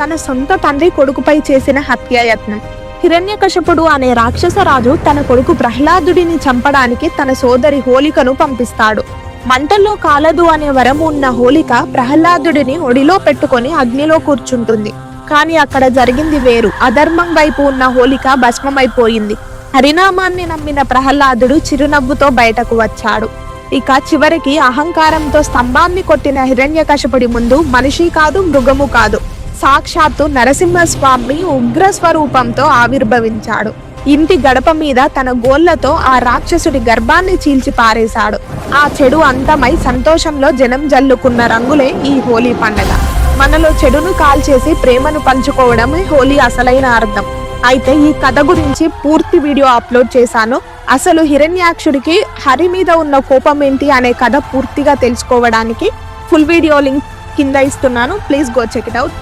తన సొంత తండ్రి కొడుకుపై చేసిన హత్యాయత్నం. హిరణ్యకశపుడు అనే రాక్షస రాజు తన కొడుకు ప్రహ్లాదుడిని చంపడానికి తన సోదరి హోలికను పంపిస్తాడు. మంటల్లో కాలదు అనే వరము ఉన్న హోలిక ప్రహ్లాదుడిని ఒడిలో పెట్టుకొని అగ్నిలో కూర్చుంటుంది. కానీ అక్కడ జరిగింది వేరు. అధర్మం వైపు ఉన్న హోలిక భస్మమైపోయింది. హరినామాన్ని నమ్మిన ప్రహ్లాదుడు చిరునవ్వుతో బయటకు వచ్చాడు. ఇక చివరికి అహంకారంతో స్తంభాన్ని కొట్టిన హిరణ్యకశపుడి ముందు మనిషి కాదు, మృగము కాదు, సాక్షాత్తు నరసింహస్వామి ఉగ్ర స్వరూపంతో ఆవిర్భవించాడు. ఇంటి గడప మీద తన గోళ్లతో ఆ రాక్షసుడి గర్భాన్ని చీల్చి పారేశాడు. ఆ చెడు అంతమై సంతోషంలో జనం జల్లుకున్న రంగులే ఈ హోలీ పండగ. మనలో చెడును కాల్చేసి ప్రేమను పంచుకోవడమే హోలీ అసలైన అర్థం. అయితే ఈ కథ గురించి పూర్తి వీడియో అప్లోడ్ చేశాను. అసలు హిరణ్యాక్షుడికి హరి మీద ఉన్న కోపం ఏంటి అనే కథ పూర్తిగా తెలుసుకోవడానికి ఫుల్ వీడియో లింక్ కింద ఇస్తున్నాను. Please go check it out.